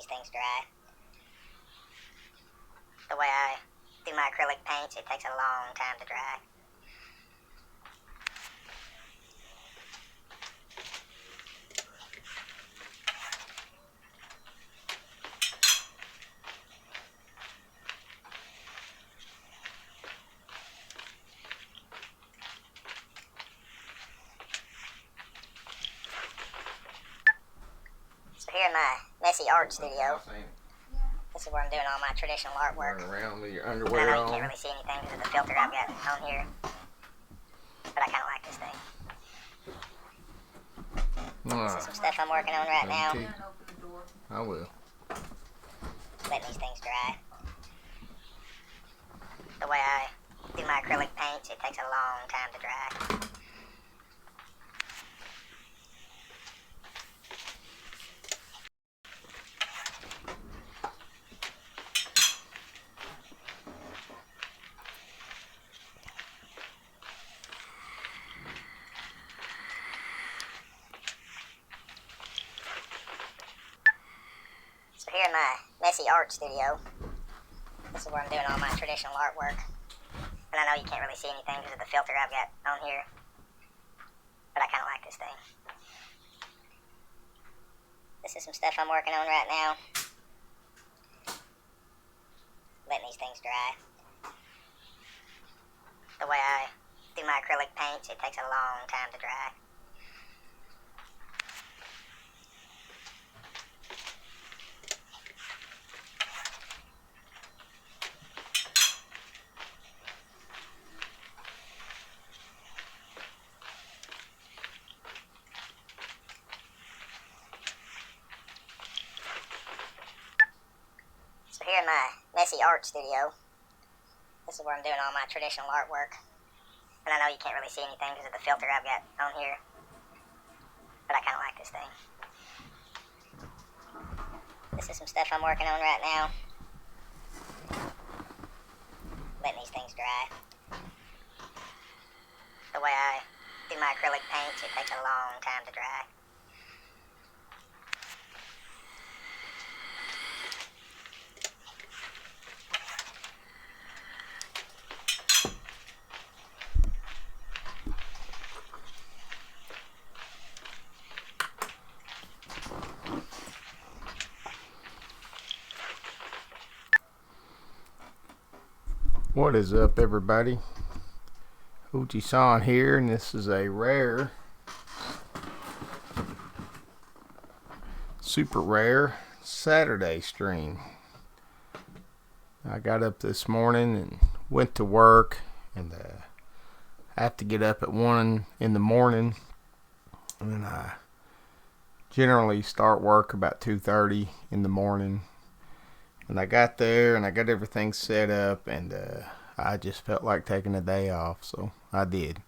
these things dry. The way I do my acrylic paints, it takes a long time to dry. So here in my messy art studio, this is where I'm doing all my traditional artwork. Running around with your I underwear know you on. can't really see anything because of the filter I've got on here, but I kind of like this thing. This is some stuff I'm working on right now. I will. Letting these things dry. The way I do my acrylic paints, it takes a long time to dry. So here in my messy art studio, this is where I'm doing all my traditional artwork. And I know you can't really see anything because of the filter I've got on here, but I kind of like this thing. This is some stuff I'm working on right now. Letting these things dry. The way I do my acrylic paints, it takes a long time to dry. So here in my messy art studio, this is where I'm doing all my traditional artwork. And I know you can't really see anything because of the filter I've got on here, but I kind of like this thing. This is some stuff I'm working on right now. Letting these things dry. The way I do my acrylic paints, it takes a long time to dry. What is up, everybody? Hooky here, and this is a rare, super rare Saturday stream. I got up this morning and went to work, and I have to get up at 1 in the morning, and I generally start work about 2:30 in the morning. And I got there and I got everything set up, and I just felt like taking a day off, so I did.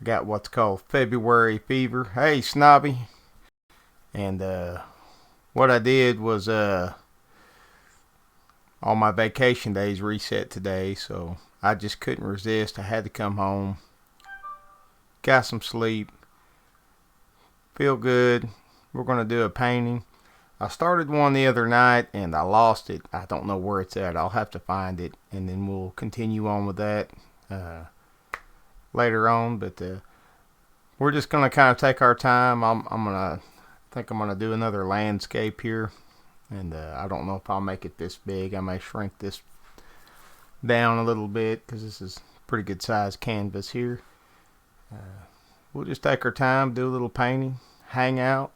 I got what's called February fever. Hey, Snobby. And what I did was all my vacation days reset today, so I just couldn't resist. I had to come home, got some sleep, feel good. We're going to do a painting. I started one the other night and I lost it. I don't know where it's at. I'll have to find it, and then we'll continue on with that later on. But we're just gonna kind of take our time. I'm gonna do another landscape here, and I don't know if I'll make it this big. I may shrink this down a little bit because this is pretty good size canvas here. We'll just take our time, do a little painting, hang out,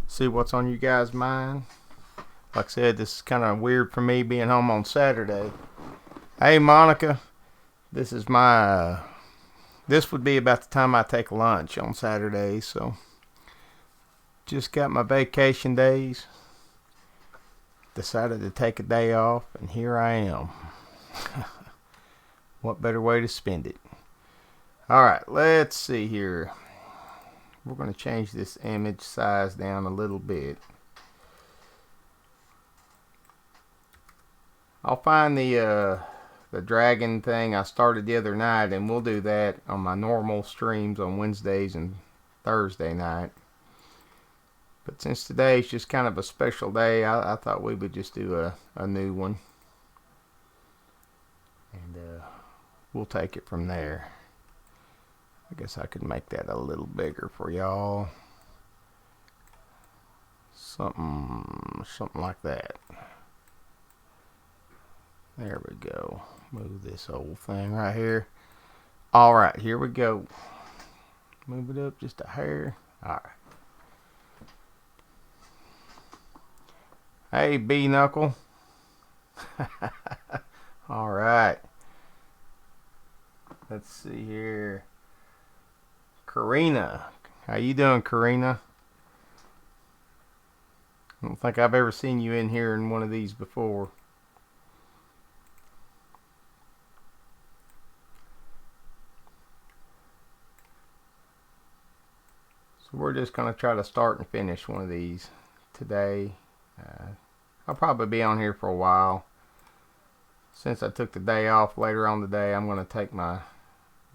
see what's on you guys' mind. Like I said, this is kind of weird for me being home on Saturday. Hey, Monica, this is my this would be about the time I take lunch on Saturdays, so just got my vacation days, decided to take a day off, and here I am. What better way to spend it? Alright, let's see here. We're going to change this image size down a little bit. I'll find the dragon thing I started the other night, and we'll do that on my normal streams on Wednesdays and Thursday night. But since today is just kind of a special day, I thought we would just do a new one. And we'll take it from there. I guess I could make that a little bigger for y'all. Something like that. There we go. Move this old thing right here. All right, here we go. Move it up just a hair. All right. Hey, B Knuckle. All right. Let's see here. Karina. How you doing, Karina? I don't think I've ever seen you in here in one of these before. So we're just going to try to start and finish one of these today. I'll probably be on here for a while. Since I took the day off later on today, I'm going to take my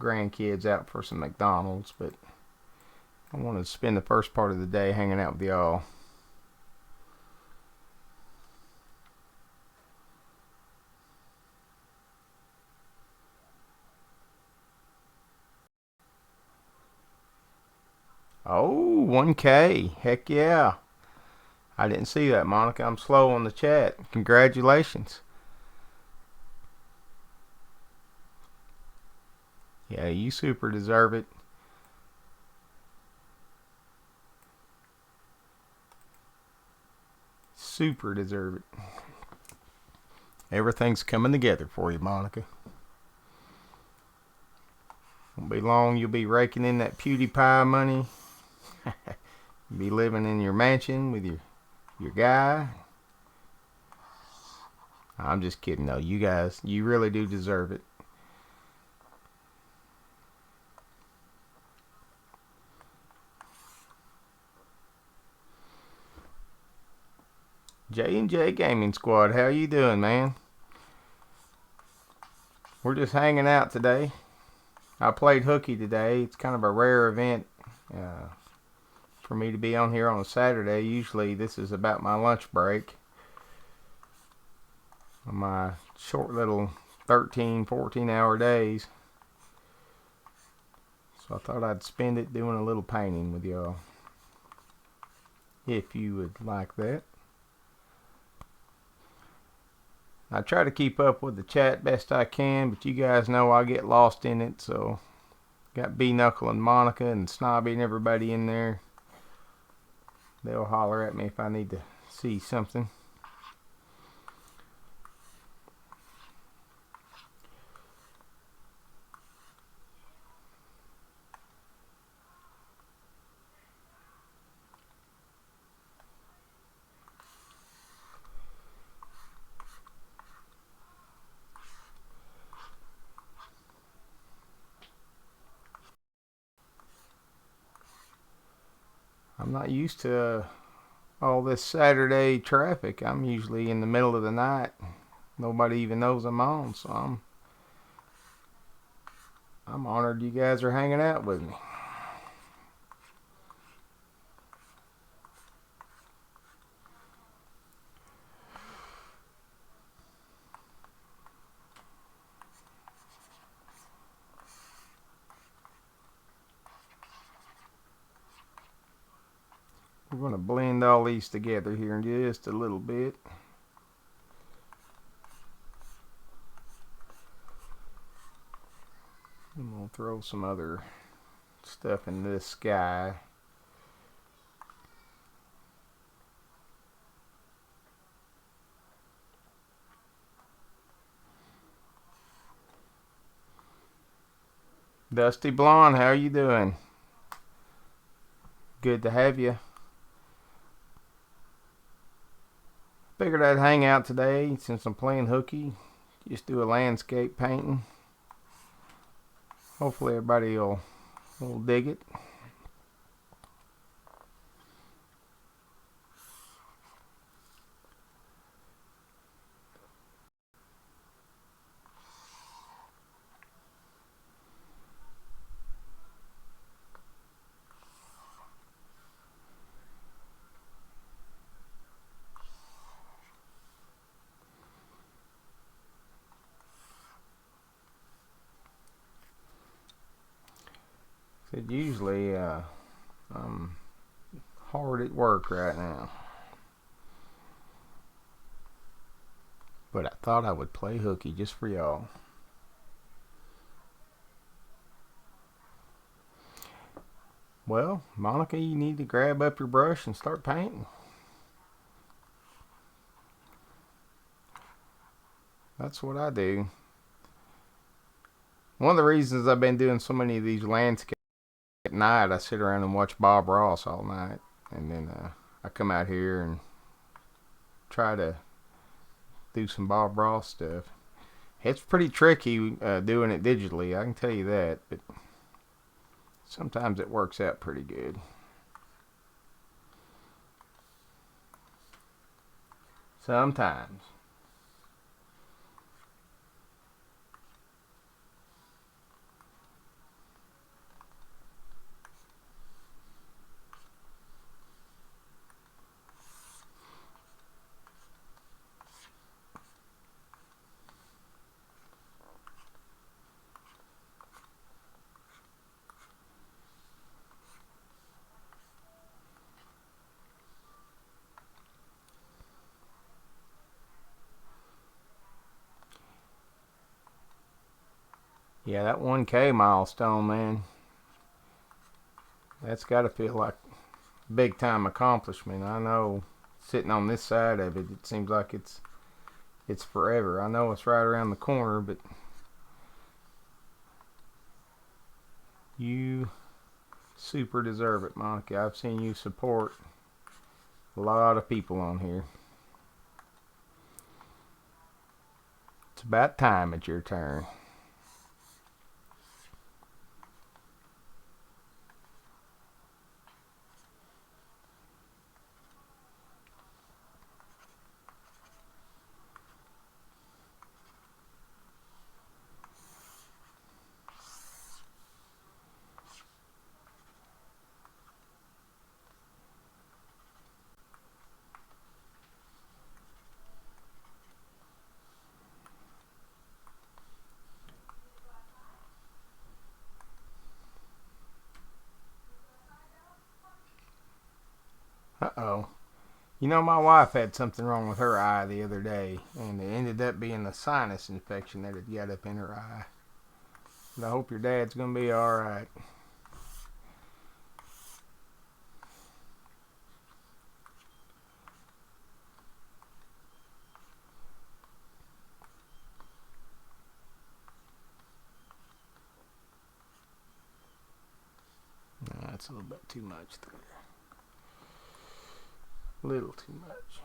grandkids out for some McDonald's, but I wanted to spend the first part of the day hanging out with y'all. Oh, 1K. Heck yeah. I didn't see that, Monica. I'm slow on the chat. Congratulations. Yeah, you super deserve it. Super deserve it. Everything's coming together for you, Monica. Won't be long, you'll be raking in that PewDiePie money. You'll be living in your mansion with your guy. I'm just kidding though. You guys, you really do deserve it. J&J Gaming Squad, how you doing, man? We're just hanging out today. I played Hooky today. It's kind of a rare event for me to be on here on a Saturday. Usually this is about my lunch break. On my short little 13, 14 hour days. So I thought I'd spend it doing a little painting with y'all. If you would like that. I try to keep up with the chat best I can, but you guys know I get lost in it, so got B Knuckle and Monica and Snobby and everybody in there. They'll holler at me if I need to see something. I'm not used to all this Saturday traffic. I'm usually in the middle of the night. Nobody even knows I'm on, so I'm honored you guys are hanging out with me. We're going to blend all these together here in just a little bit. I'm going to throw some other stuff in this sky. Dusty Blonde, how are you doing? Good to have you. Figured I'd hang out today since I'm playing Hooky. Just do a landscape painting. Hopefully everybody will dig it. said usually I'm hard at work right now. But I thought I would play hooky just for y'all. Well, Monica, you need to grab up your brush and start painting. That's what I do. One of the reasons I've been doing so many of these landscapes at night, I sit around and watch Bob Ross all night. And then I come out here and try to do some Bob Ross stuff. It's pretty tricky doing it digitally, I can tell you that. But sometimes it works out pretty good. Sometimes. Yeah, that 1K milestone, man. That's got to feel like a big time accomplishment. I know sitting on this side of it, it seems like it's forever. I know it's right around the corner, but you super deserve it, Monica. I've seen you support a lot of people on here. It's about time it's your turn. Uh-oh. You know, my wife had something wrong with her eye the other day, and it ended up being a sinus infection that had got up in her eye. But I hope your dad's going to be alright. No, that's a little bit too much there. A little too much.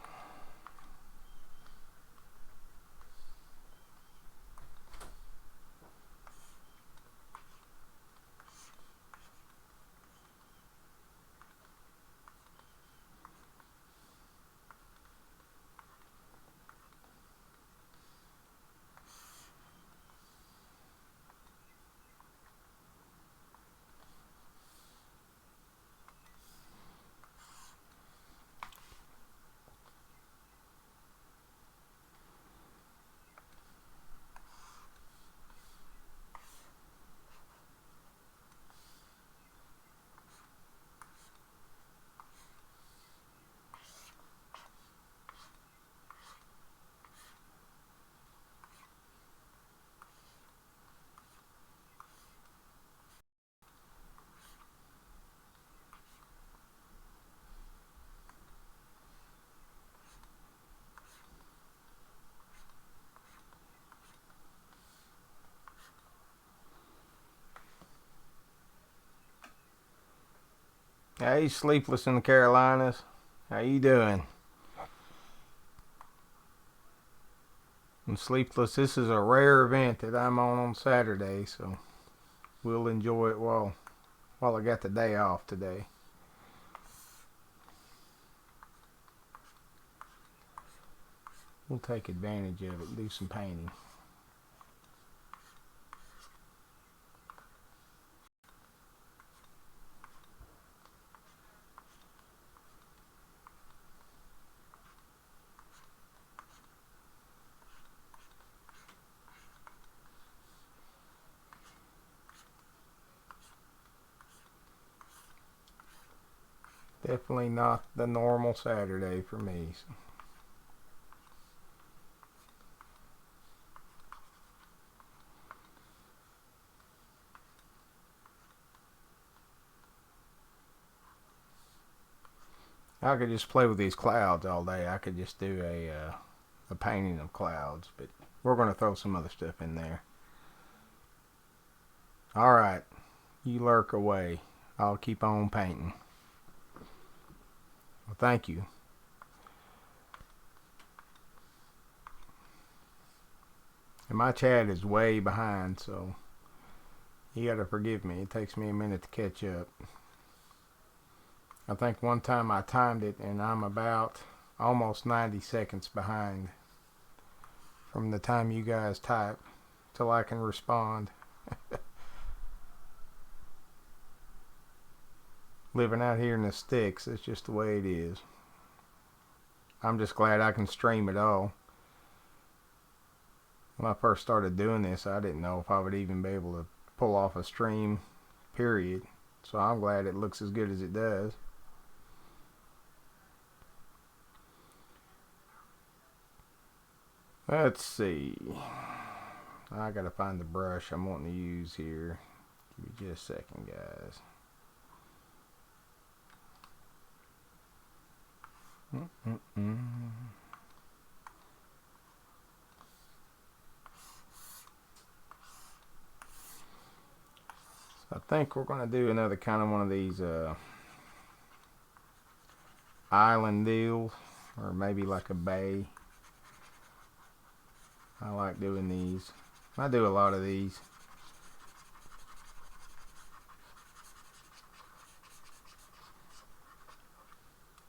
Hey, Sleepless in the Carolinas. How you doing? And Sleepless, this is a rare event that I'm on Saturday, so we'll enjoy it while I got the day off today. We'll take advantage of it and do some painting. Definitely not the normal Saturday for me. So. I could just play with these clouds all day. I could just do a painting of clouds, but we're going to throw some other stuff in there. All right, you lurk away. I'll keep on painting. Well, thank you. And my chat is way behind, so you got to forgive me. It takes me a minute to catch up. I think one time I timed it and I'm about almost 90 seconds behind from the time you guys type till I can respond. Living out here in the sticks, it's just the way it is. I'm just glad I can stream it all. When I first started doing this, I didn't know if I would even be able to pull off a stream, period. So I'm glad it looks as good as it does. Let's see. I gotta find the brush I'm wanting to use here. Give me just a second, guys. So I think we're gonna do another kind of one of these island deals, or maybe like a bay. I like doing these. I do a lot of these.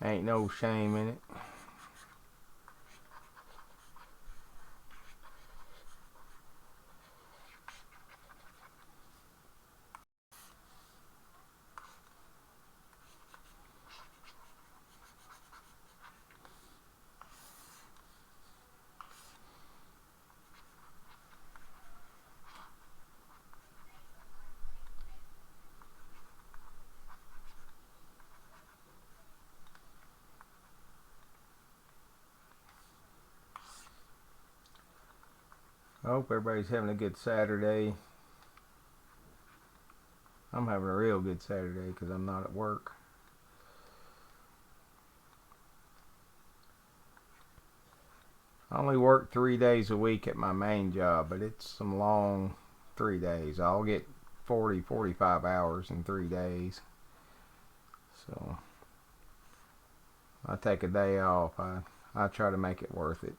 Ain't no shame in it. I hope everybody's having a good Saturday. I'm having a real good Saturday because I'm not at work. I only work 3 days a week at my main job, but it's some long 3 days. I'll get 45 hours in 3 days. So I take a day off. I try to make it worth it.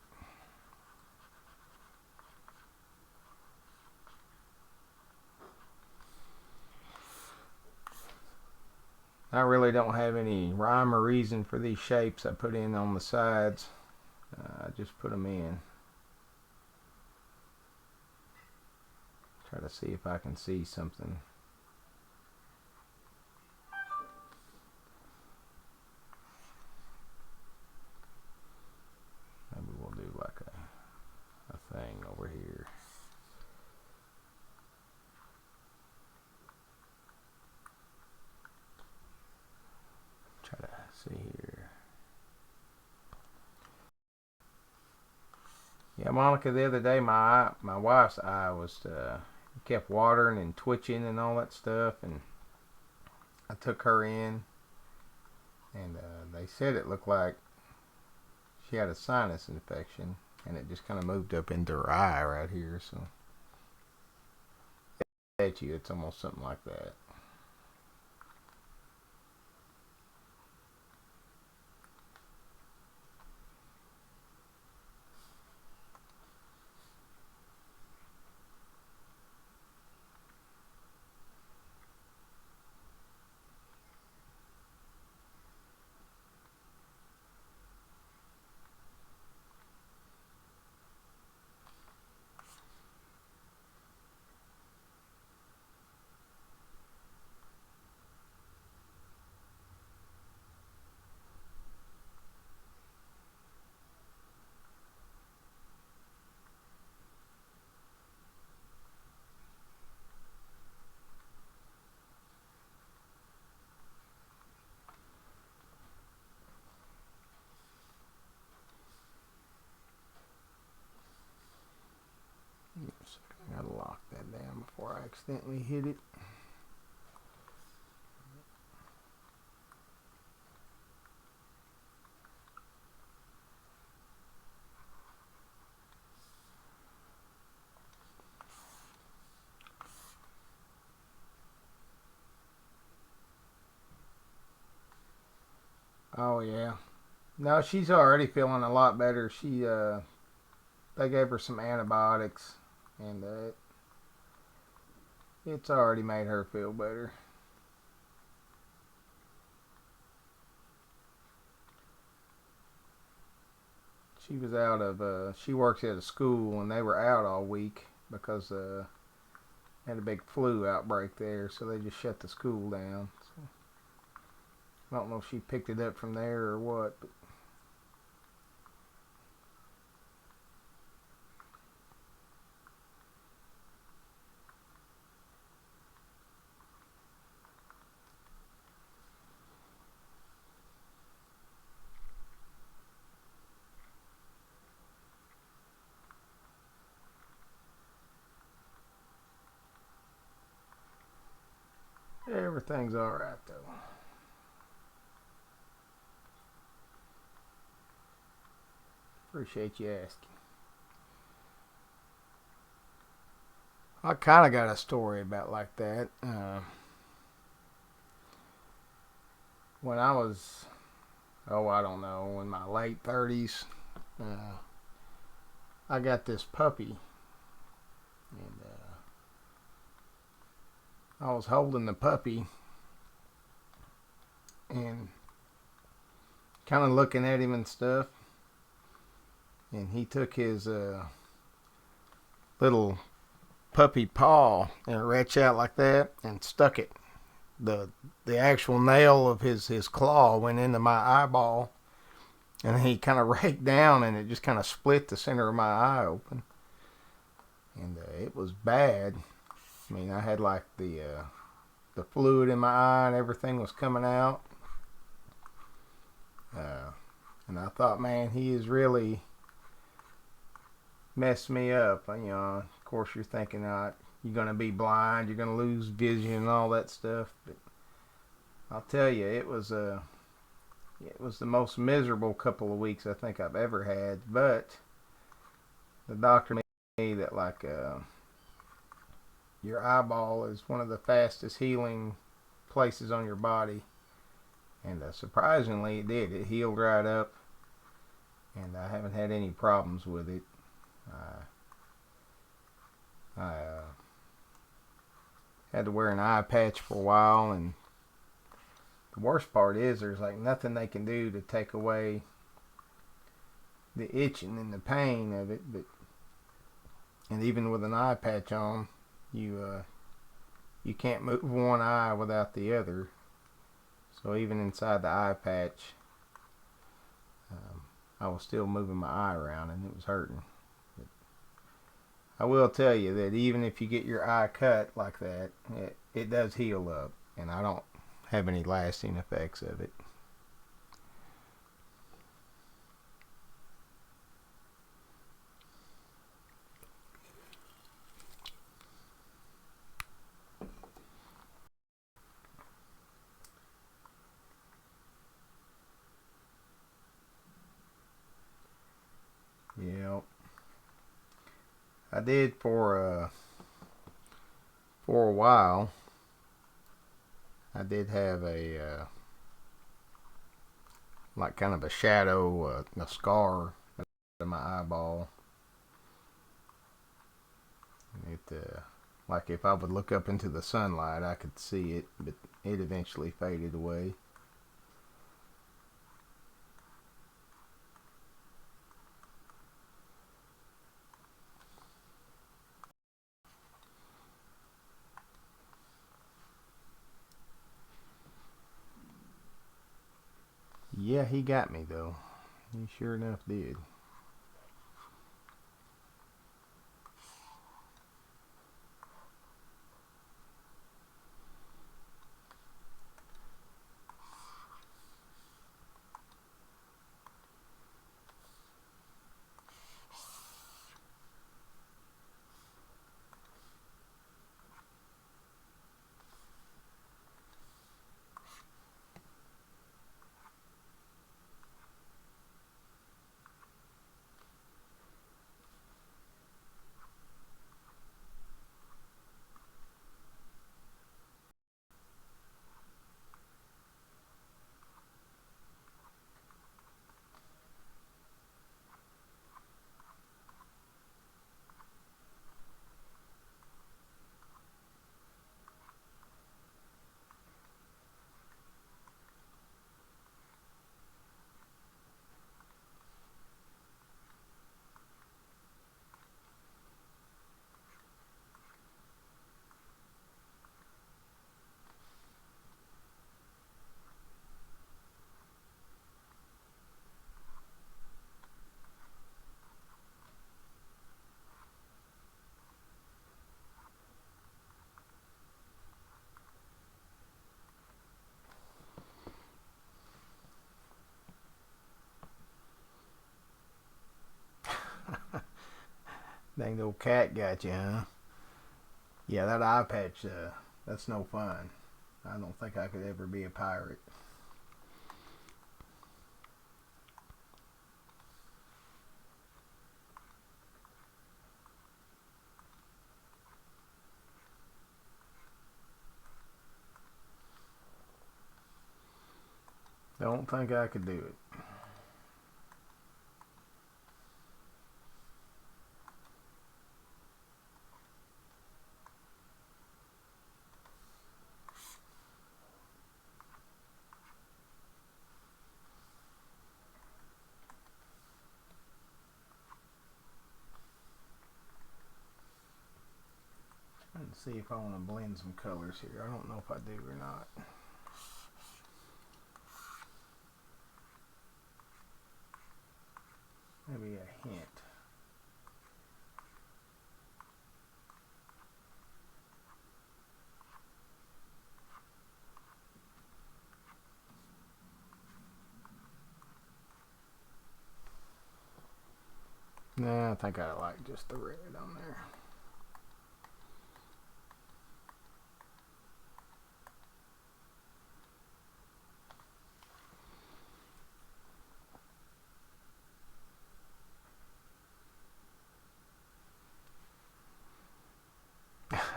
I really don't have any rhyme or reason for these shapes I put in on the sides. I just put them in. Try to see if I can see something. Maybe we'll do like a thing over here. Try to see here. Yeah, Monica, the other day my wife's eye was kept watering and twitching and all that stuff, and I took her in, and they said it looked like she had a sinus infection, and it just kind of moved up into her eye right here. So, I bet you it's almost something like that. accidentally hit it. Oh yeah. No, she's already feeling a lot better. They gave her some antibiotics, and it's already made her feel better. She was out of. She works at a school, and they were out all week because had a big flu outbreak there, so they just shut the school down. So, I don't know if she picked it up from there or what, but everything's all right though. Appreciate you asking. I kind of got a story about like that. When I was, I don't know, in my late 30s, I got this puppy, and I was holding the puppy and kind of looking at him and stuff, and he took his little puppy paw and reached out like that and stuck it. The actual nail of his claw went into my eyeball, and he kind of raked down, and it just kind of split the center of my eye open, and it was bad. I mean, I had like the fluid in my eye, and everything was coming out. And I thought, man, he has really messed me up. Of course, you're thinking, you're gonna be blind, you're gonna lose vision, and all that stuff. But I'll tell you, it was the most miserable couple of weeks I think I've ever had. But the doctor told me that your eyeball is one of the fastest healing places on your body, and surprisingly, it did. It healed right up, and I haven't had any problems with it. I had to wear an eye patch for a while, and the worst part is there's like nothing they can do to take away the itching and the pain of it. And even with an eye patch on, you can't move one eye without the other. So even inside the eye patch, I was still moving my eye around, and it was hurting. But I will tell you that even if you get your eye cut like that, it does heal up, and I don't have any lasting effects of it. Yeah, I did for a while. I did have a like kind of a shadow, a scar in my eyeball. And like if I would look up into the sunlight, I could see it, but it eventually faded away. Yeah, he got me though. He sure enough did. Dang, the old cat got you, huh? Yeah, that eye patch, that's no fun. I don't think I could ever be a pirate. Don't think I could do it. Let's see if I want to blend some colors here. I don't know if I do or not. Maybe a hint. Nah, I think I like just the red on there.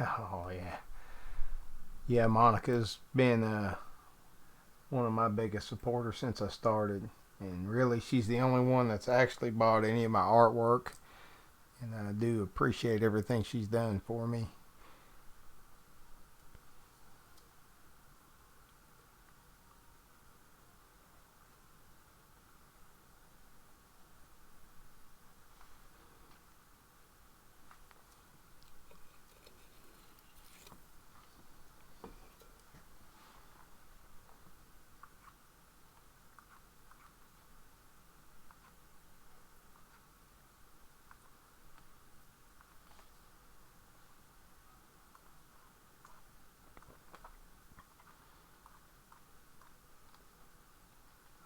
Oh yeah. Yeah, Monica's been one of my biggest supporters since I started. And really, she's the only one that's actually bought any of my artwork. And I do appreciate everything she's done for me.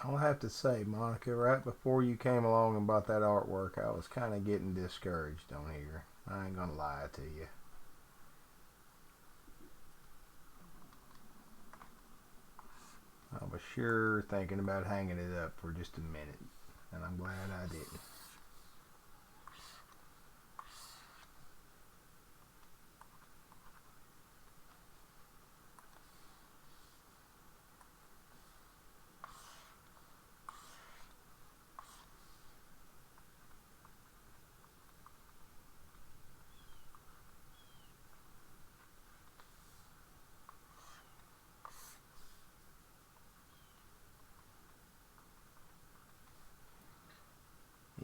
I'll have to say, Monica, right before you came along and bought that artwork, I was kind of getting discouraged on here. I ain't gonna lie to you. I was sure thinking about hanging it up for just a minute, and I'm glad I didn't.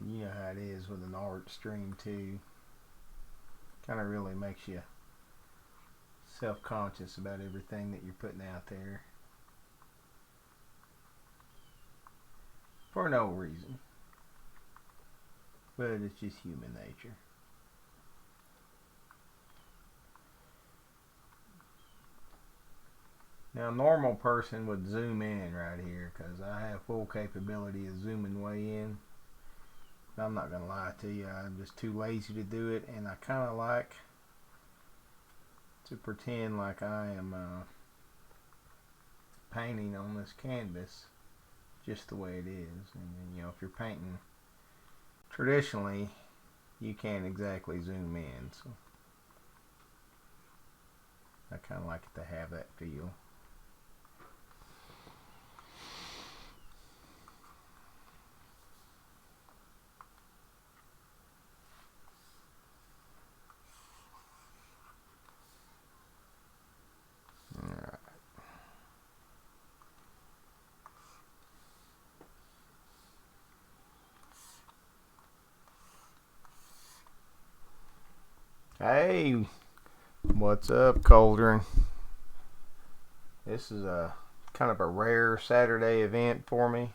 And you know how it is with an art stream too. Kind of really makes you self-conscious about everything that you're putting out there. For no reason. But it's just human nature. Now, a normal person would zoom in right here because I have full capability of zooming way in. I'm not gonna lie to you, I'm just too lazy to do it, and I kind of like to pretend like I am painting on this canvas just the way it is. And you know, if you're painting traditionally, you can't exactly zoom in, so I kind of like it to have that feel. Alright. Hey, what's up, Cauldron? This is a kind of a rare Saturday event for me.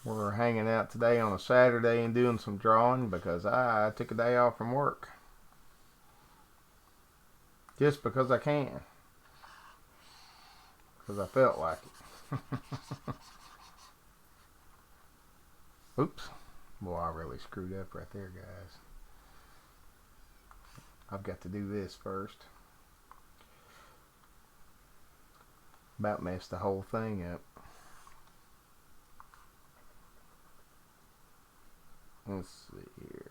We're hanging out today on a Saturday and doing some drawing because I took a day off from work. Just because I can. Because I felt like it. Oops. Boy, I really screwed up right there, guys. I've got to do this first. About messed the whole thing up. Let's see here.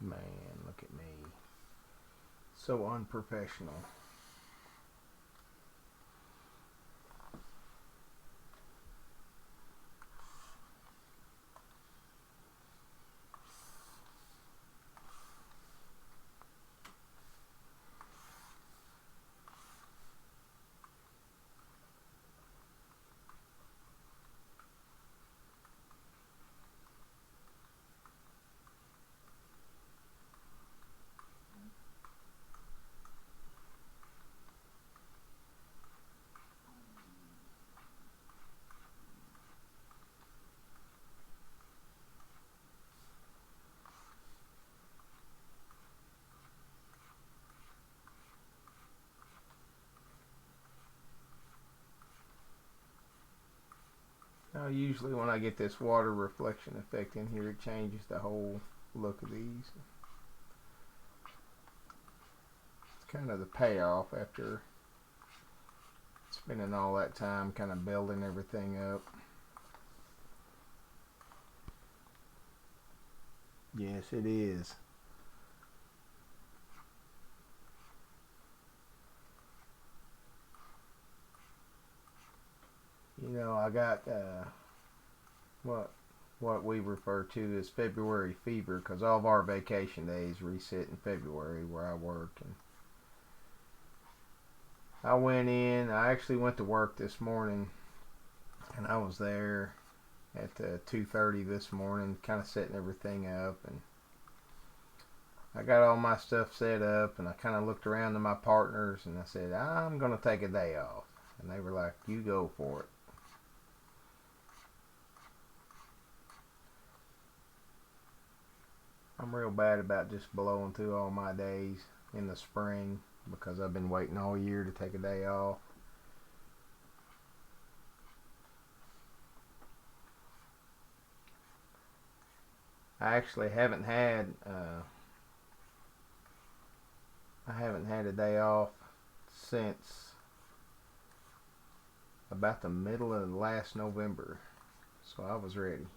Man, look at me. So unprofessional. Now usually when I get this water reflection effect in here, it changes the whole look of these. It's kind of the payoff after spending all that time kind of building everything up. Yes, it is. You know, I got what we refer to as February fever, because all of our vacation days reset in February where I work. And I went in. I actually went to work this morning, and I was there at 2:30 this morning, kind of setting everything up, and I got all my stuff set up, and I kind of looked around to my partners, and I said, I'm gonna take a day off, and they were like, you go for it. I'm real bad about just blowing through all my days in the spring because I've been waiting all year to take a day off. I actually haven't had a day off since about the middle of last November, so I was ready.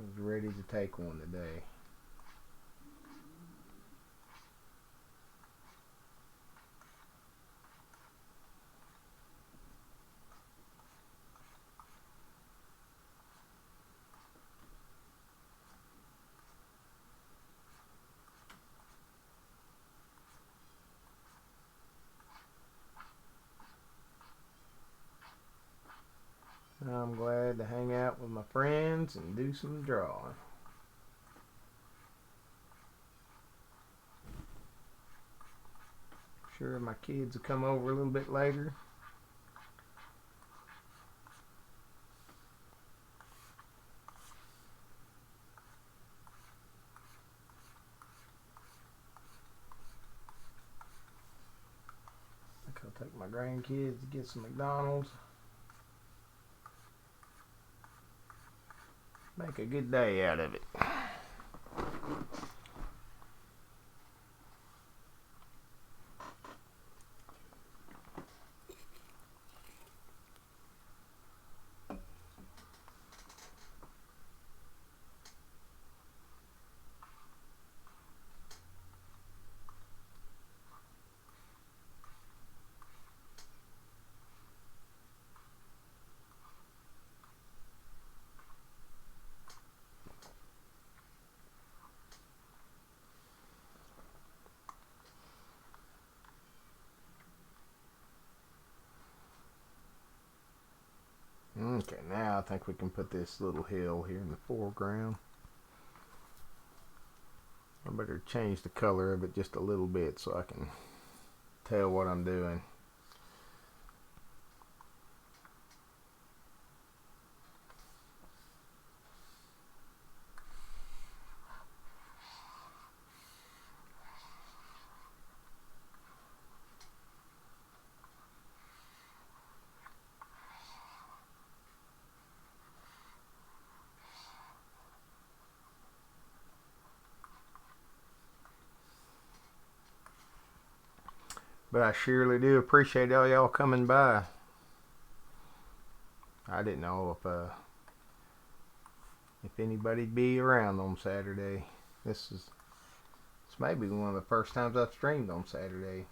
I was ready to take one today. I'm glad to hang out with my friends and do some drawing. Sure, my kids will come over a little bit later. I think I'll take my grandkids to get some McDonald's. Make a good day out of it. Okay, now I think we can put this little hill here in the foreground. I better change the color of it just a little bit so I can tell what I'm doing. But I surely do appreciate all y'all coming by. I didn't know if anybody'd be around on Saturday. This may be one of the first times I've streamed on Saturday.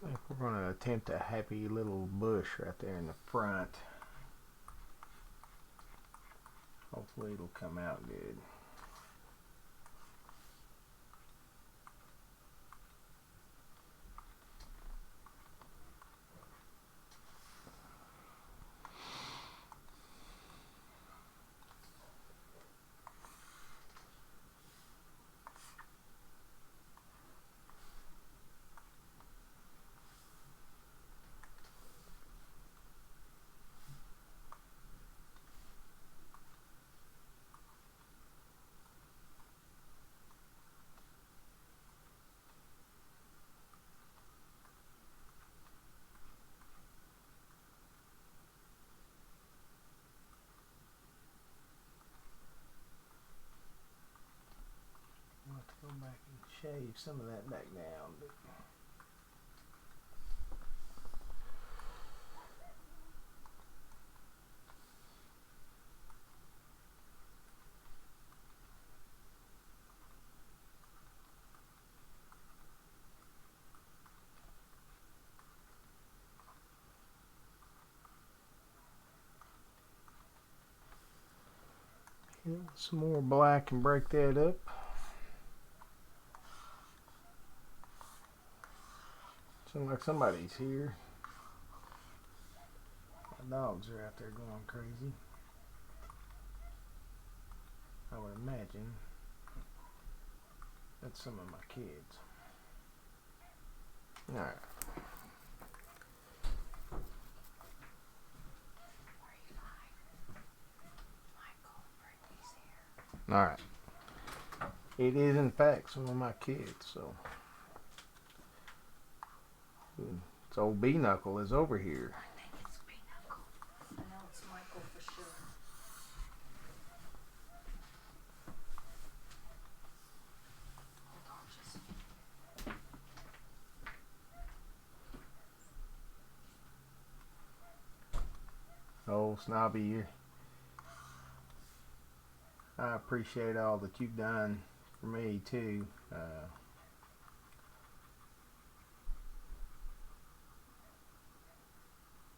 I think we're going to attempt a happy little bush right there in the front. Hopefully it'll come out good. I'll have to go back and shave some of that back down. Some more black and break that up. Seems like somebody's here. My dogs are out there going crazy. I would imagine that's some of my kids. Alright. Alright. It is in fact some of my kids, so it's old B Knuckle is over here. I think it's B Knuckle. I know it's Michael for sure. Hold on just Oh, Snobby, I appreciate all that you've done for me too.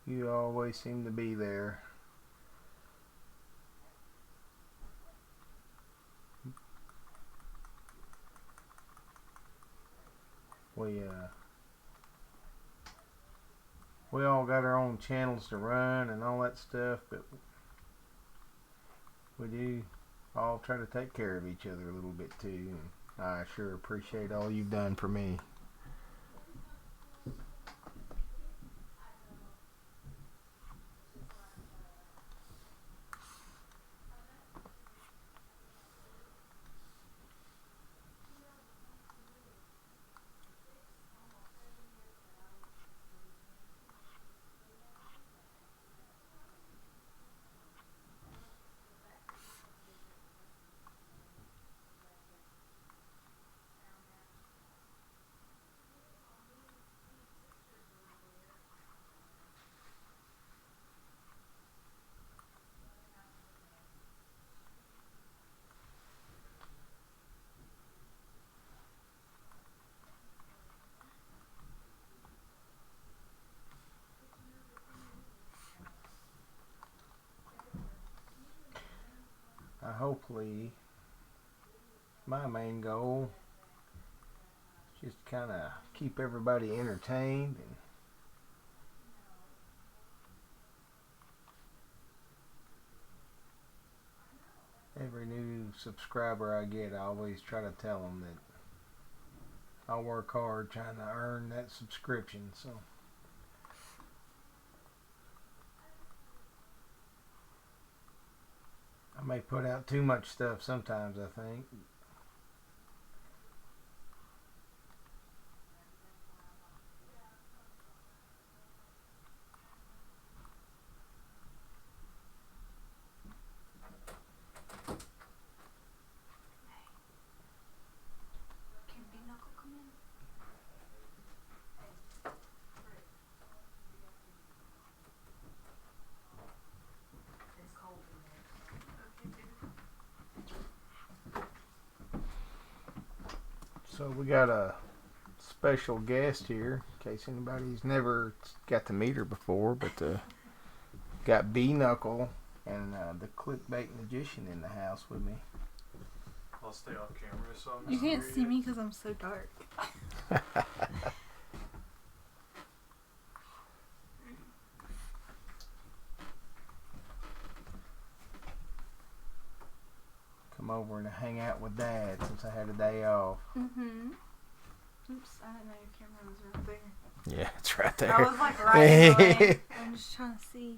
You always seem to be there. We all got our own channels to run and all that stuff, but we do all try to take care of each other a little bit too, and I sure appreciate all you've done for me. Hopefully, my main goal is just kind of keep everybody entertained and every new subscriber I get, I always try to tell them that I work hard trying to earn that subscription. So I may put out too much stuff sometimes, I think. Can B Knuckle come in? It's cold in there. So we got a special guest here, in case anybody's never got to meet her before, but got B Knuckle and the clickbait magician in the house with me. I'll stay off camera so I'm You not can't worried. see me because I'm so dark. Come over and hang out with Dad since I had a day off. Mm-hmm. Oops, I didn't know your camera was right there. Yeah, it's right there. I was like right in the way. I'm just trying to see.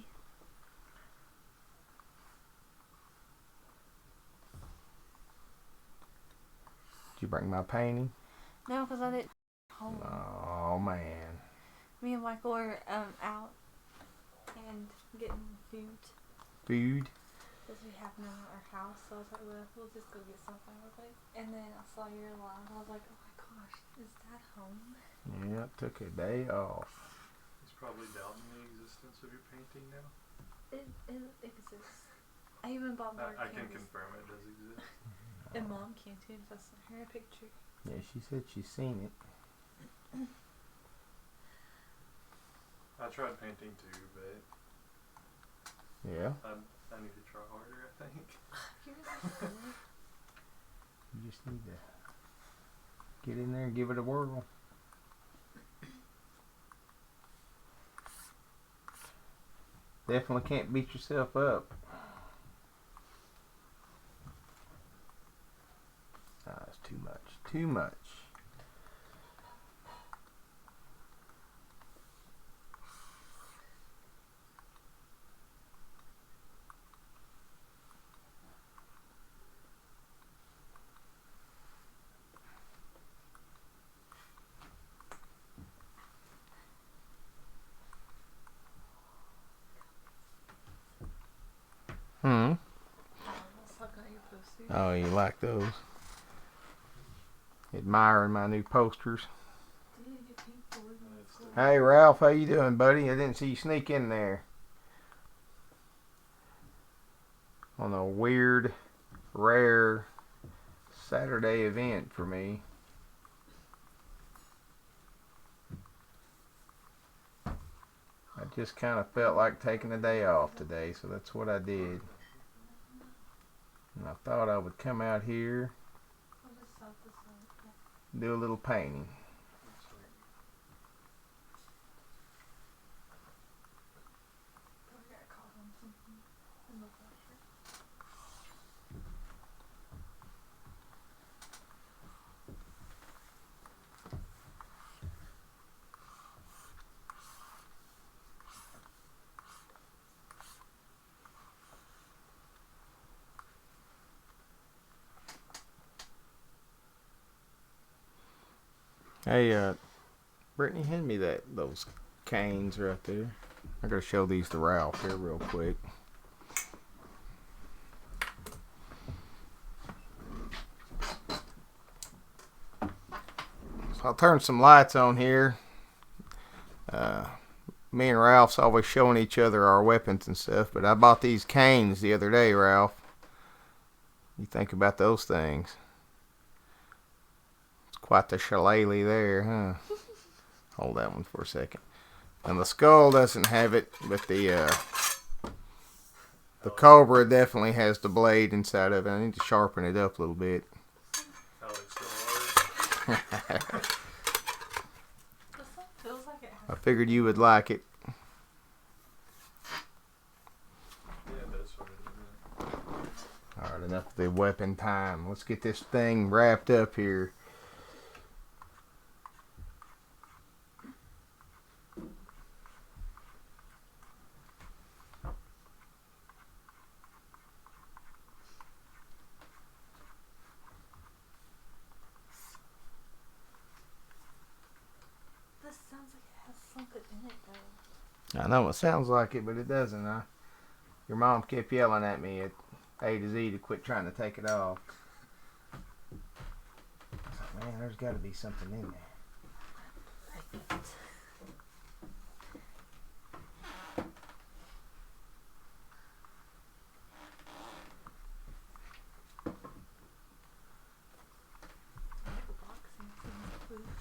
Did you bring my painting? No, because I didn't. Hold on. Oh man. Me and Michael are out and getting food Food? because we have none at our house. So I was like, well, we'll just go get something real quick. And then I saw your live. I was like, oh my gosh, is that home? Yeah, took a day off. He's probably doubting the existence of your painting now. It exists. I even bought more I can canvas. confirm it does exist. And Mom can too if I sent her a picture. Yeah, she said she's seen it. I tried painting too, but Yeah. I need to try harder, I think. You're really good. You just need to get in there and give it a whirl. Definitely can't beat yourself up. Ah, it's too much. Too much. Hmm. Let's look at your posters. Oh, you like those? Admiring my new posters. Dude, your pink balloon is cool. Hey Ralph, how you doing, buddy? I didn't see you sneak in there. On a weird, rare Saturday event for me. I just kind of felt like taking a day off today, so that's what I did. And I thought I would come out here, I'll just stop this one. do a little painting. Probably got caught on something in the washer. Hey, Brittany, hand me those canes right there. I gotta show these to Ralph here real quick. So I'll turn some lights on here. Me and Ralph's always showing each other our weapons and stuff, but I bought these canes the other day, Ralph. You think about those things. It's quite the shillelagh there, huh? Hold that one for a second. And the skull doesn't have it, but the The Cobra definitely has the blade inside of it. I need to sharpen it up a little bit. Alex still hard. This one feels like it has. I figured you would like it. Yeah, that's what it is. Alright, enough of the weapon time. Let's get this thing wrapped up here. This sounds like it has something in it though. I know it sounds like it, but it doesn't. Your mom kept yelling at me at A to Z to quit trying to take it off. I was like, man, there's got to be something in there. Boxing things, please.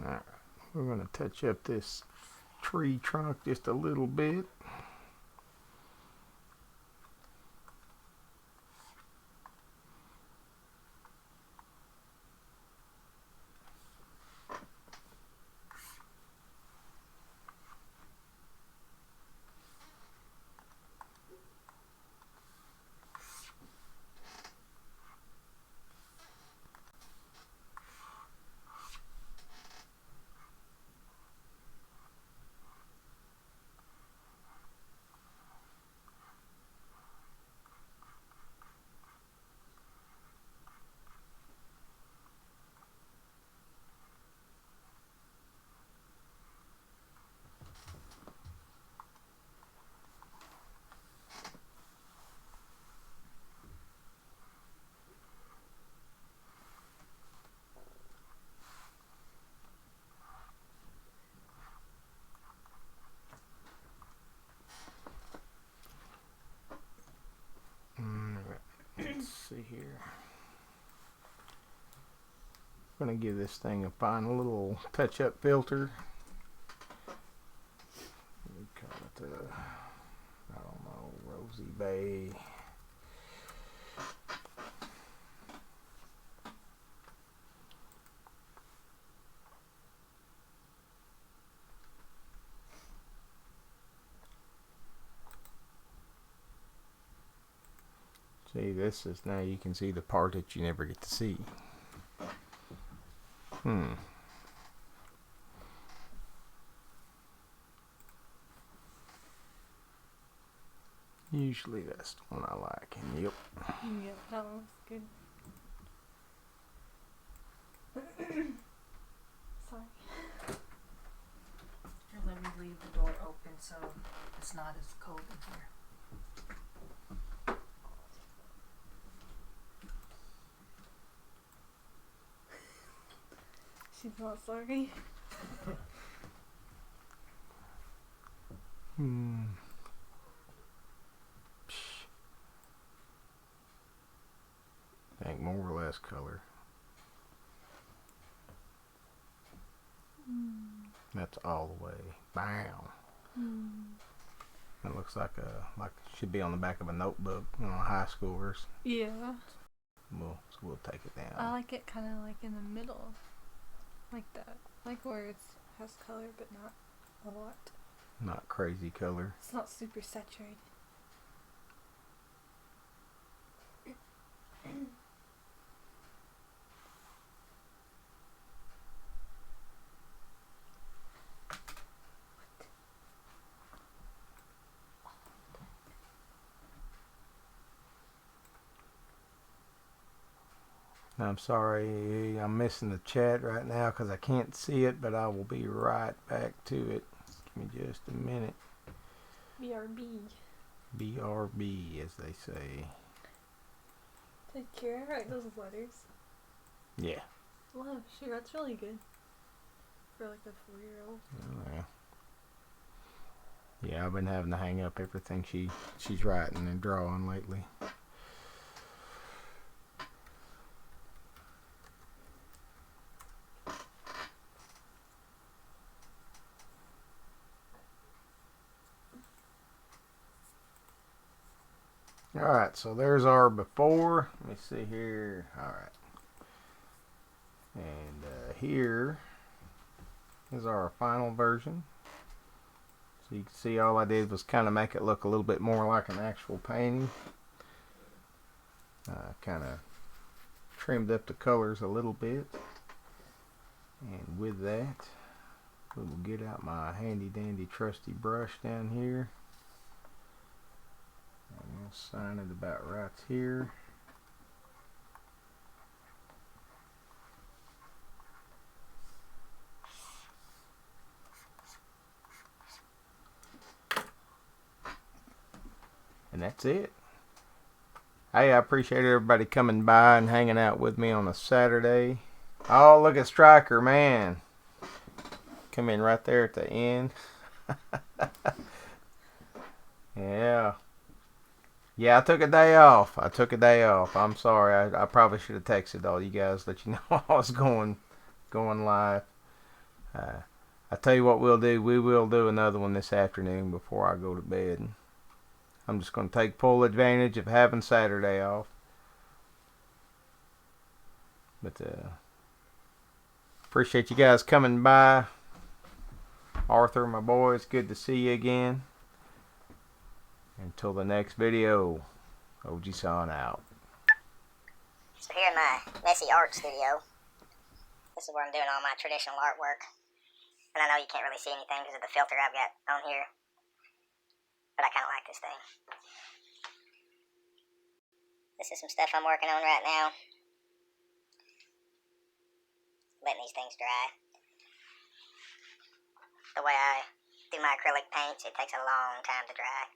Alright, we're going to touch up this tree trunk just a little bit. Let's see here. I'm going to give this thing a final little touch-up filter. We call it, I don't know, Rosy Bay. See, this is, now you can see the part that you never get to see. Usually that's the one I like, and yep. Yeah, that one looks good. Sorry. Here, let me leave the door open so it's not as cold in here. She's not sorry. I think more or less color. That's all the way. Bam. That looks like should be on the back of a notebook, high schoolers. Yeah. We'll take it down. I like it kind of like in the middle. Like that. Like where it has color but not a lot. Not crazy color. It's not super saturated. I'm sorry, I'm missing the chat right now because I can't see it, but I will be right back to it. Give me just a minute. BRB. BRB, as they say. Did Kira write those letters? Yeah. Wow, she writes really good. For like a 4-year-old. Oh, yeah. Yeah, I've been having to hang up everything she's writing and drawing lately. Alright, so there's our before. Let me see here. Alright. And here is our final version. So you can see all I did was kind of make it look a little bit more like an actual painting. Kind of trimmed up the colors a little bit. And with that, we will get out my handy dandy trusty brush down here. And we'll sign it about right here. And that's it. Hey, I appreciate everybody coming by and hanging out with me on a Saturday. Oh, look at Striker, man. Come in right there at the end. Yeah. Yeah, I took a day off. I'm sorry. I probably should have texted all you guys, let you know I was going live. I tell you what we'll do. We will do another one this afternoon before I go to bed. I'm just going to take full advantage of having Saturday off. But appreciate you guys coming by. Arthur, my boy, it's good to see you again. Until the next video, OG-san out. So here in my messy art studio, this is where I'm doing all my traditional artwork. And I know you can't really see anything because of the filter I've got on here. But I kind of like this thing. This is some stuff I'm working on right now. Letting these things dry. The way I do my acrylic paints, it takes a long time to dry.